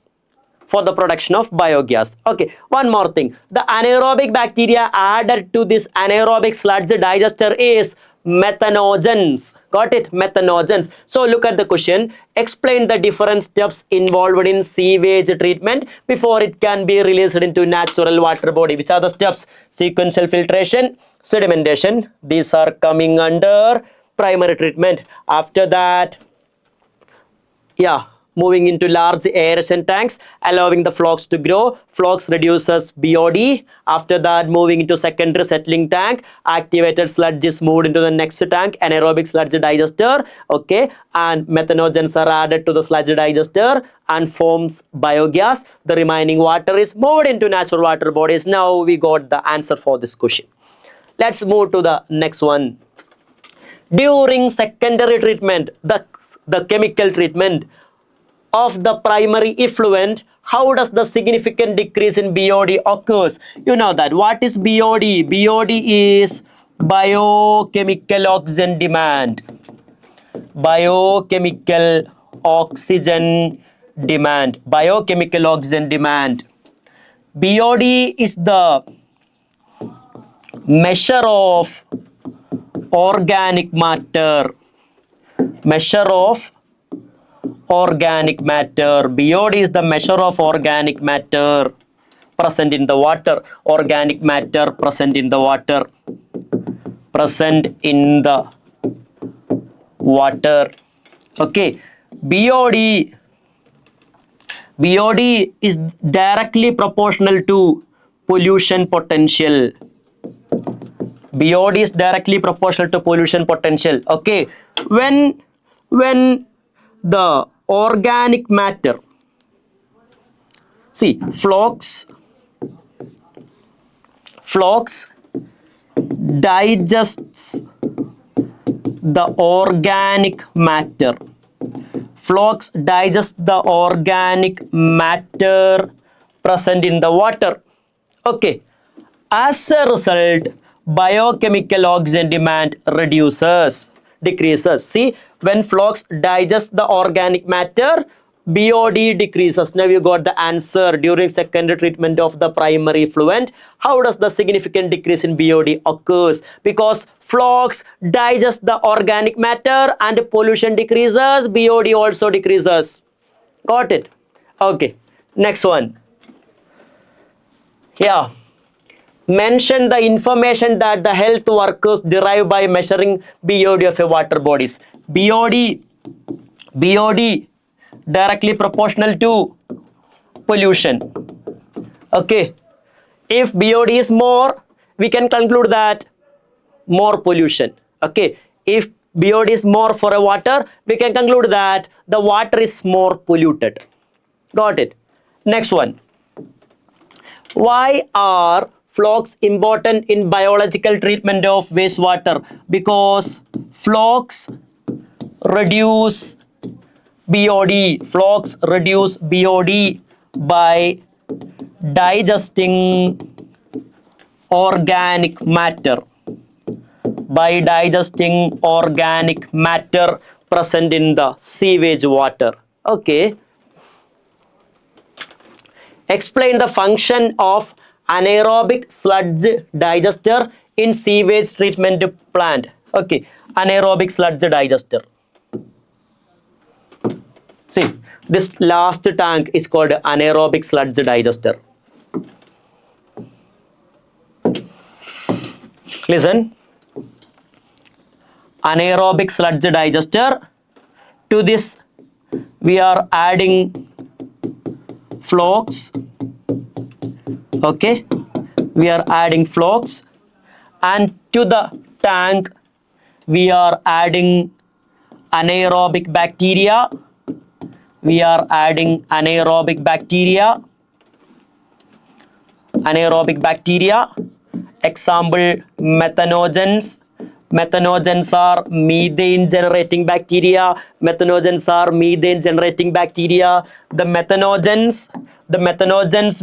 for the production of biogas. Okay, one more thing. The anaerobic bacteria added to this anaerobic sludge digester is methanogens. Got it? Methanogens. So look at the question. Explain the different steps involved in sewage treatment before it can be released into natural water body. Which are the steps? Sequential filtration, sedimentation. These are coming under primary treatment. After that, yeah, moving into large aeration tanks, allowing the flocs to grow. Flocs reduces BOD. After that, moving into secondary settling tank, activated sludge is moved into the next tank, anaerobic sludge digester, okay, and methanogens are added to the sludge digester and forms biogas. The remaining water is moved into natural water bodies. Now we got the answer for this question. Let's move to the next one. During secondary treatment, the chemical treatment of the primary effluent, how does the significant decrease in BOD occurs? You know that. What is BOD? BOD is biochemical oxygen demand. Biochemical oxygen demand. Biochemical oxygen demand. BOD is the measure of organic matter. Measure of organic matter. BOD is the measure of organic matter present in the water. Organic matter present in the water. Present in the water. Okay. BOD is directly proportional to pollution potential. BOD is directly proportional to pollution potential. Okay. When the organic matter, see, flocs digests the organic matter. Flocs digest the organic matter present in the water. Okay. As a result, biochemical oxygen demand decreases. See, when flocs digest the organic matter, BOD decreases. Now you got the answer. During secondary treatment of the primary effluent, how does the significant decrease in BOD occurs? Because flocs digest the organic matter and pollution decreases, BOD also decreases. Got it? Okay. Next one. Yeah. mention the information that the health workers derive by measuring BOD of a water bodies. BOD directly proportional to pollution. Okay, if BOD is more, we can conclude that more pollution. Okay, if BOD is more for a water, we can conclude that the water is more polluted. Got it? Next one. Why are flocks important in biological treatment of wastewater? Because flocks reduce BOD. Flocks reduce BOD by digesting organic matter. By digesting organic matter present in the sewage water. Okay. Explain the function of anaerobic sludge digester in sewage treatment plant. Okay, anaerobic sludge digester. See, this last tank is called anaerobic sludge digester. Listen, anaerobic sludge digester. To this, we are adding flocks. Okay, we are adding flocks, and to the tank we are adding anaerobic bacteria. We are adding anaerobic bacteria. Anaerobic bacteria. Example, methanogens. Methanogens are methane generating bacteria. Methanogens are methane generating bacteria. The methanogens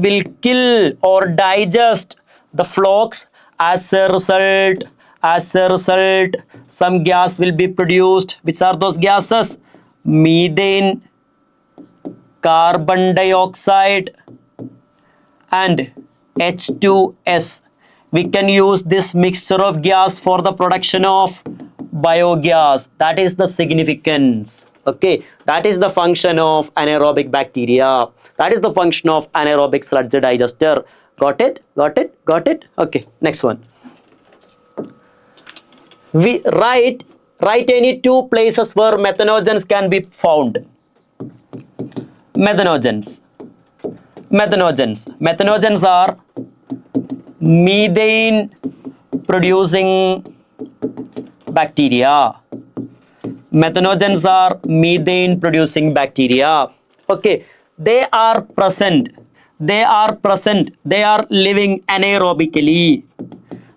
will kill or digest the flocks. As a result, some gas will be produced. Which are those gases? Methane, carbon dioxide, and H2S. We can use this mixture of gas for the production of biogas. That is the significance. Okay, that is the function of anaerobic bacteria. That is the function of anaerobic sludge digester. Got it? Got it? Got it? Okay, next one. We write any two places where methanogens can be found. Methanogens are methane producing bacteria. Methanogens are methane producing bacteria. Okay, they are present. They are living anaerobically.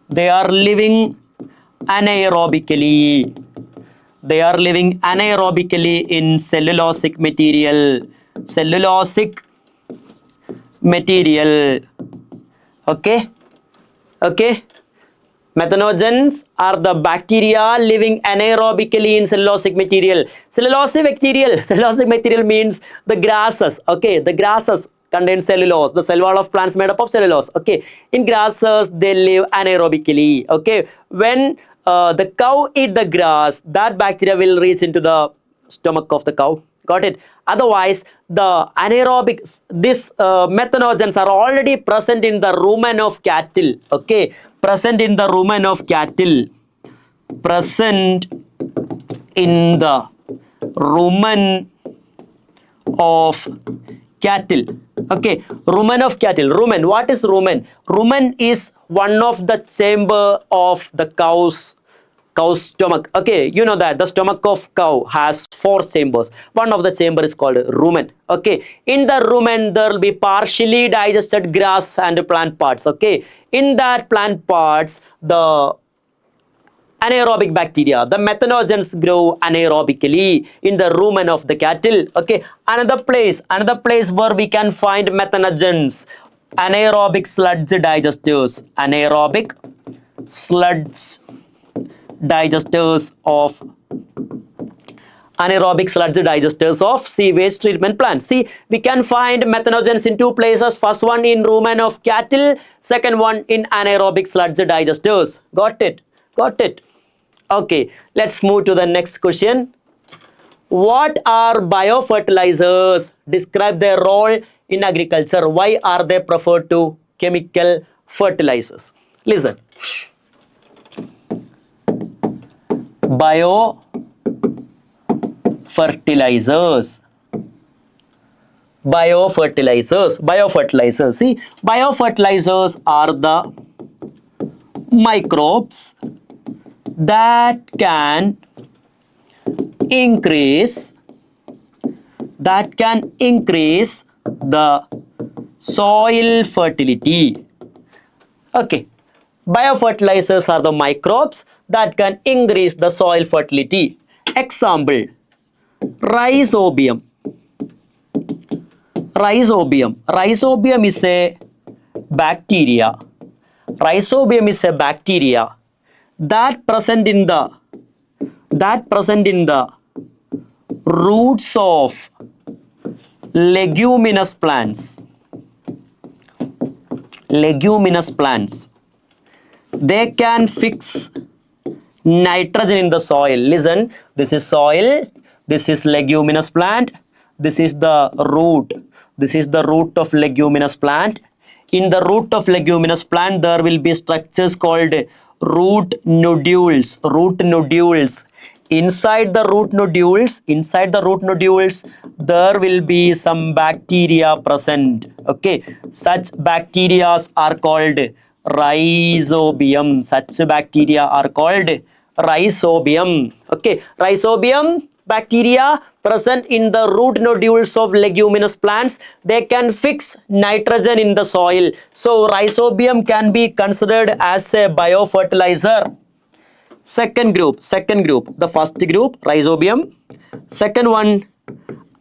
They are living anaerobically in cellulosic material. Okay, methanogens are the bacteria living anaerobically in cellulosic material. Cellulosic material means the grasses. Okay, the grasses contain cellulose. The cell wall of plants made up of cellulose. Okay, in grasses they live anaerobically. Okay, when the cow eat the grass, that bacteria will reach into the stomach of the cow. Got it? Otherwise, the methanogens are already present in the rumen of cattle. Okay, present in the rumen of cattle. Present in the rumen of cattle. Okay, rumen of cattle. Rumen. What is rumen? Rumen is one of the chamber of the cow's stomach. Okay, you know that the stomach of cow has 4 chambers. One of the chamber is called rumen. Okay, in the rumen there will be partially digested grass and plant parts. Okay, in that plant parts the anaerobic bacteria, the methanogens grow anaerobically in the rumen of the cattle. Okay, another place where we can find methanogens, anaerobic sludge digesters. Anaerobic sludge digesters of sewage treatment plants. See, we can find methanogens in 2 places. First one in rumen of cattle, second one in anaerobic sludge digesters. Got it? Okay, let's move to the next question. What are biofertilizers? Describe their role in agriculture. Why are they preferred to chemical fertilizers? Listen. Biofertilizers. Biofertilizers. See, biofertilizers are the microbes that can increase the soil fertility. Okay, biofertilizers are the microbes that can increase the soil fertility. Example, rhizobium. Rhizobium is a bacteria. Rhizobium is a bacteria that present in the roots of leguminous plants. They can fix nitrogen in the soil. Listen, this is soil, this is leguminous plant, this is the root. This is the root of leguminous plant. In the root of leguminous plant, there will be structures called root nodules. Inside the root nodules, there will be some bacteria present. Okay, such bacteria are called rhizobium. Okay, rhizobium bacteria present in the root nodules of leguminous plants. They can fix nitrogen in the soil. So rhizobium can be considered as a biofertilizer. Second group. The first group, rhizobium. Second one,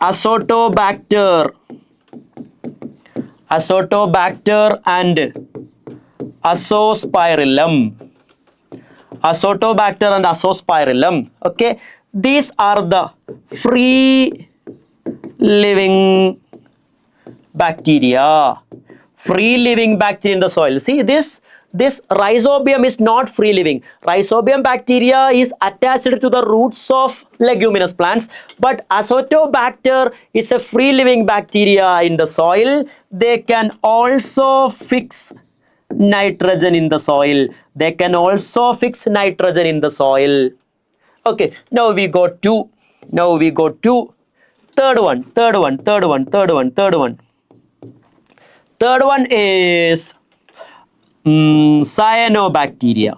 azotobacter and azospirillum. Okay, these are the free living bacteria in the soil. See, this rhizobium is not free living. Rhizobium bacteria is attached to the roots of leguminous plants, but azotobacter is a free living bacteria in the soil. They can also fix nitrogen in the soil. Okay, now we go to third one. Third one is cyanobacteria,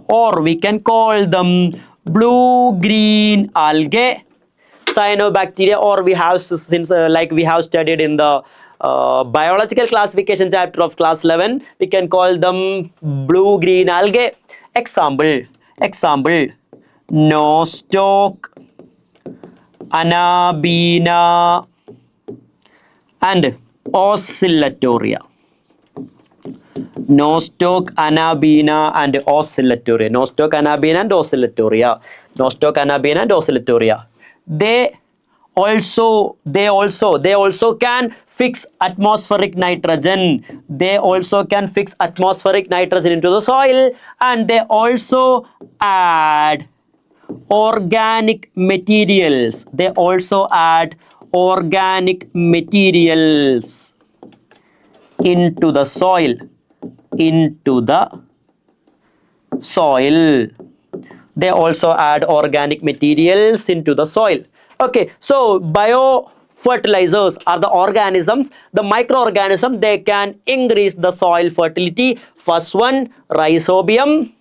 or we can call them blue-green algae. Cyanobacteria, or we have, since like we have studied in the biological classification chapter of class 11, we can call them blue-green algae. Example, nostoc, anabina, and oscillatoria. Nostoc, anabina, and oscillatoria. They also can fix atmospheric nitrogen. Into the soil, and they also add organic materials. Into the soil. They also add organic materials into the soil. Okay, so biofertilizers are the organisms, the microorganisms. They can increase the soil fertility. First one, rhizobium,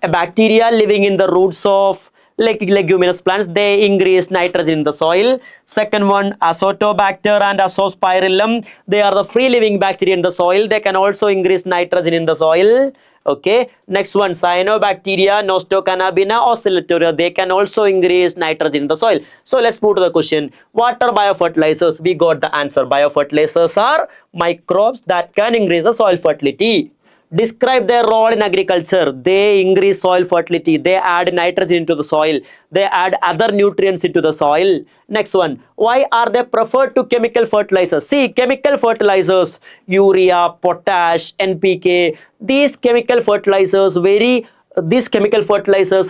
a bacteria living in the roots of leguminous plants. They increase nitrogen in the soil. Second one, azotobacter and azospirillum. They are the free living bacteria in the soil. They can also increase nitrogen in the soil. Okay, next one, cyanobacteria, nostoc, anabina, oscillatoria. They can also increase nitrogen in the soil. So let's move to the question. What are biofertilizers? We got the answer. Biofertilizers are microbes that can increase the soil fertility. Describe their role in agriculture. They increase soil fertility. They add nitrogen into the soil. They add other nutrients into the soil. Next one, why are they preferred to chemical fertilizers? See, chemical fertilizers, urea, potash, NPK, these chemical fertilizers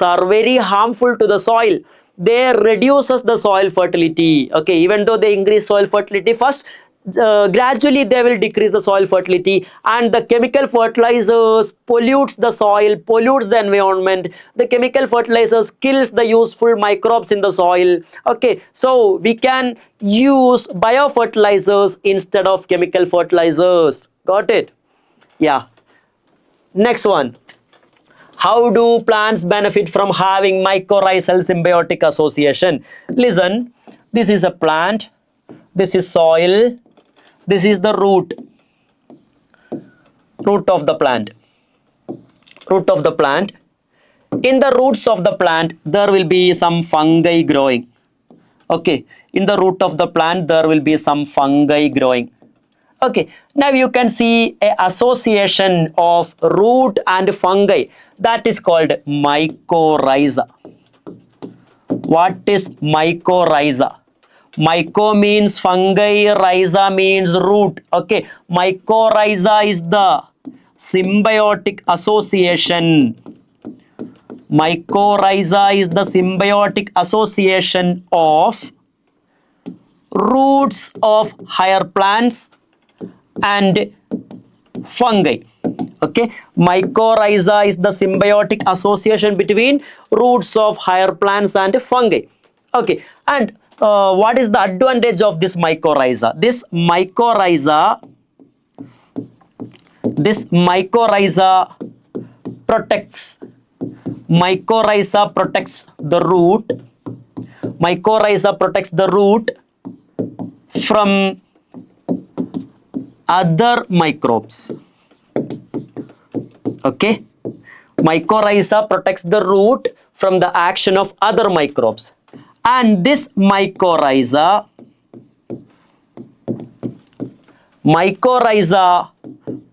are very harmful to the soil. They reduces the soil fertility. Okay, even though they increase soil fertility first, gradually they will decrease the soil fertility, and the chemical fertilizers pollutes the soil, pollutes the environment. The chemical fertilizers kills the useful microbes in the soil. Okay, so we can use biofertilizers instead of chemical fertilizers. Got it? Yeah. Next one. How do plants benefit from having mycorrhizal symbiotic association? Listen, this is a plant, this is soil, this is the root of the plant. Root of the plant. In the roots of the plant, there will be some fungi growing. Okay, in the root of the plant, there will be some fungi growing. Okay, now you can see a association of root and fungi, that is called mycorrhiza. What is mycorrhiza? Myco means fungi, rhiza means root. Okay, mycorrhiza is the symbiotic association. Mycorrhiza is the symbiotic association of roots of higher plants and fungi. Okay, mycorrhiza is the symbiotic association between roots of higher plants and fungi. Okay, and what is the advantage of this mycorrhiza? This mycorrhiza protects the root. Mycorrhiza protects the root from other microbes. Okay, mycorrhiza protects the root from the action of other microbes, and this mycorrhiza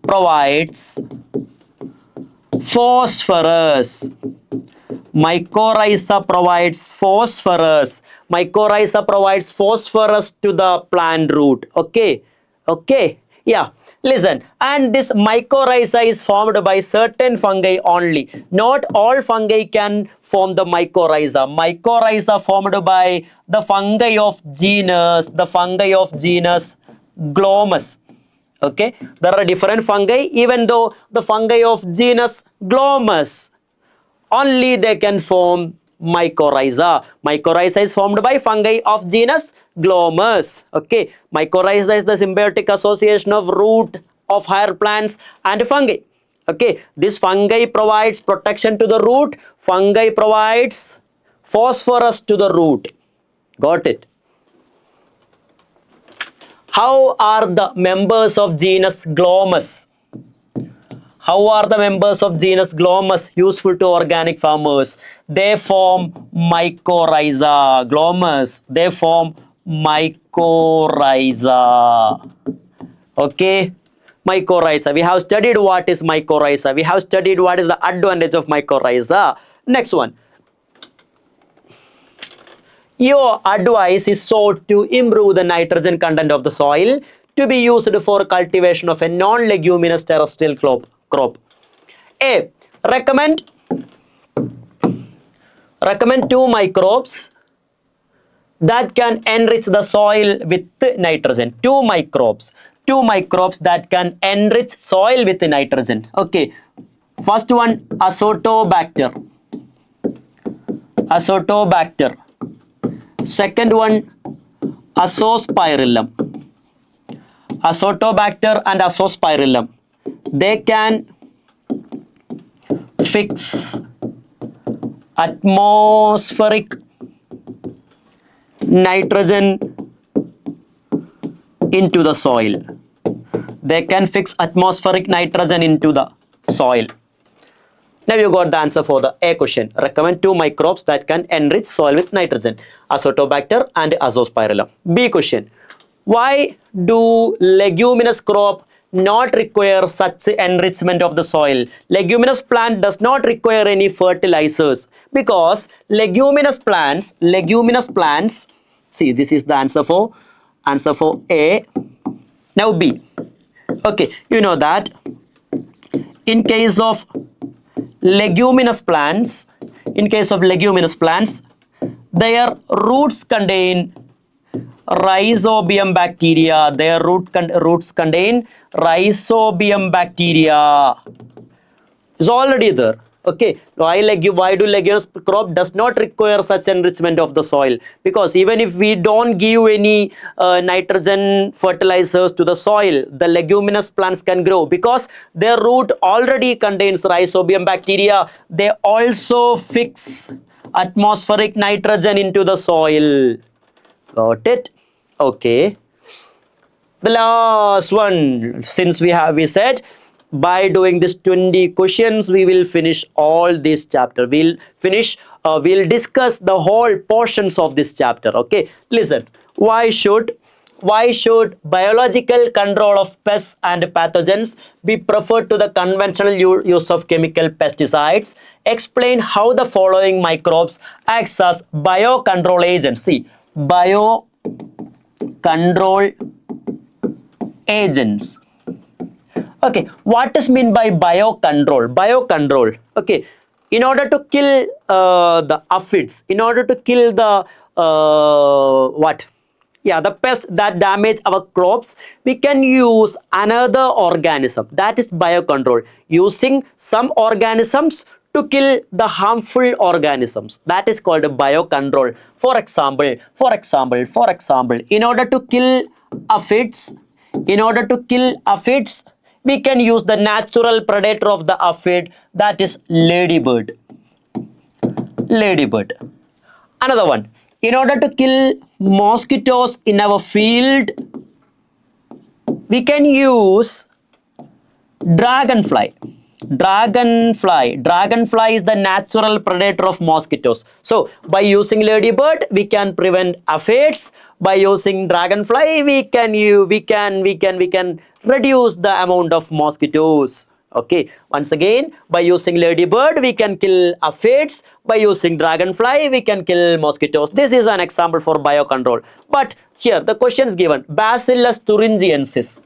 provides phosphorus. Mycorrhiza provides phosphorus. Mycorrhiza provides phosphorus to the plant root. Okay, okay, yeah. Listen, and this mycorrhiza is formed by certain fungi only. Not all fungi can form the mycorrhiza. Mycorrhiza formed by the fungi of genus Glomus. Okay, there are different fungi. Even though the fungi of genus Glomus, only they can form mycorrhiza. Mycorrhiza is formed by fungi of genus Glomus. Okay, mycorrhiza is the symbiotic association of root of higher plants and fungi. Okay, this fungi provides protection to the root. Fungi provides phosphorus to the root. Got it? How are the members of genus Glomus? How are the members of genus Glomus useful to organic farmers? They form mycorrhiza. Glomus, they form mycorrhiza. Okay, mycorrhiza. We have studied what is mycorrhiza. We have studied what is the advantage of mycorrhiza. Next one. Your advice is sought to improve the nitrogen content of the soil to be used for cultivation of a non-leguminous terrestrial crop. A. Recommend 2 microbes that can enrich the soil with nitrogen. 2 microbes that can enrich soil with nitrogen. Okay, first one, azotobacter. Second one, azospirillum. Azotobacter and azospirillum, they can fix atmospheric nitrogen into the soil. They can fix atmospheric nitrogen into the soil. Now you got the answer for the A question. Recommend 2 microbes that can enrich soil with nitrogen. Azotobacter and azospirillum. B question. Why do leguminous crop not require such enrichment of the soil? Leguminous plant does not require any fertilizers, because leguminous plants, see, this is the answer for A. Now B. Okay, you know that in case of leguminous plants, their roots contain Rhizobium bacteria. Their roots contain Rhizobium bacteria. Is already there. Okay, why do leguminous crop does not require such enrichment of the soil? Because even if we don't give any nitrogen fertilizers to the soil, the leguminous plants can grow because their root already contains Rhizobium bacteria. They also fix atmospheric nitrogen into the soil. Got it? Okay. The last one, since we said by doing this 20 questions we will finish all this chapter. We'll discuss the whole portions of this chapter. Okay, listen. Why should biological control of pests and pathogens be preferred to the conventional use of chemical pesticides? Explain how the following microbes acts as biocontrol agents. See, biocontrol agents. Okay, what is mean by biocontrol? Biocontrol. Okay, in order to kill the aphids, in order to kill the the pests that damage our crops, we can use another organism. That is biocontrol. Using some organisms to kill the harmful organisms. That is called a biocontrol. For example, in order to kill aphids, we can use the natural predator of the aphid, that is ladybird. Another one, in order to kill mosquitoes in our field, we can use dragonfly. Dragonfly is the natural predator of mosquitoes. So by using ladybird we can prevent aphids. By using dragonfly we can reduce the amount of mosquitoes. Okay, once again, by using ladybird we can kill aphids. By using dragonfly we can kill mosquitoes. This is an example for biocontrol. But here the question is given, Bacillus thuringiensis.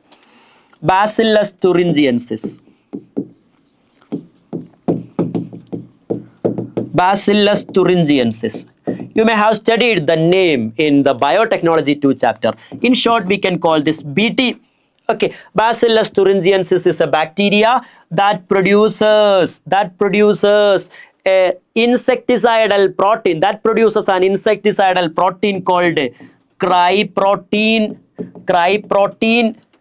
You may have studied the name in the biotechnology 2 chapter. In short, we can call this BT. Okay, Bacillus thuringiensis is a bacteria that produces a insecticidal protein. That produces an insecticidal protein called cryprotein.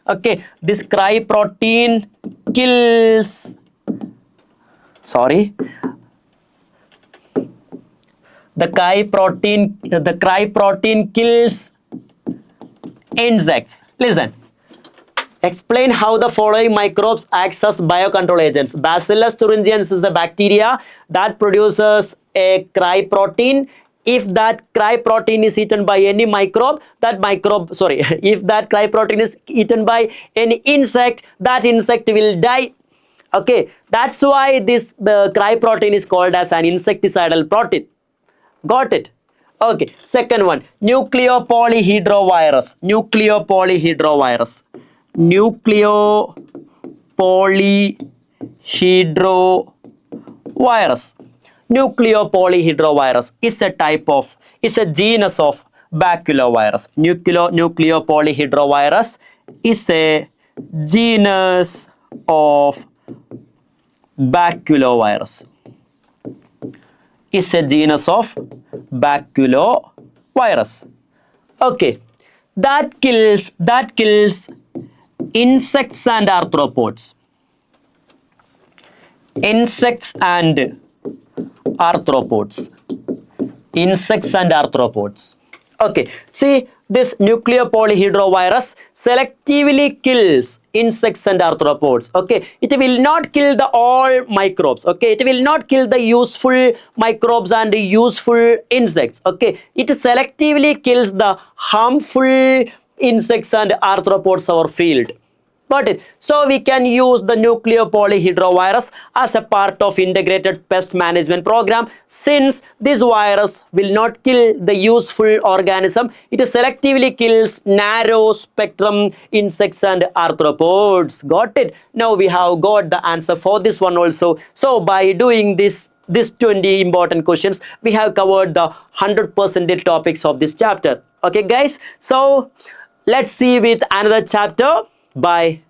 Okay, this cryprotein kills. The cryprotein kills insects. Listen. Explain how the following microbes acts as biocontrol agents. Bacillus thuringiensis is a bacteria that produces a cryprotein. If that cryprotein is eaten by any microbe, if that cryprotein is eaten by any insect, that insect will die. Okay, that's why this cryprotein is called as an insecticidal protein. Got it? Okay, second one, nucleopolyhedrovirus. Nucleopolyhedrovirus is a genus of baculovirus. Nucleopolyhedrovirus is a genus of baculovirus. Okay, that kills insects and arthropods. Okay, see, this nucleopolyhedrovirus selectively kills insects and arthropods. Okay, it will not kill the all microbes. Okay, it will not kill the useful microbes and the useful insects. Okay, it selectively kills the harmful insects and arthropods our field. Got it? So we can use the nucleopolyhedrovirus as a part of integrated pest management program. Since this virus will not kill the useful organism, it selectively kills narrow spectrum insects and arthropods. Got it? Now we have got the answer for this one also. So by doing this 20 important questions, we have covered the 100% topics of this chapter. Okay guys, so let's see with another chapter. Bye.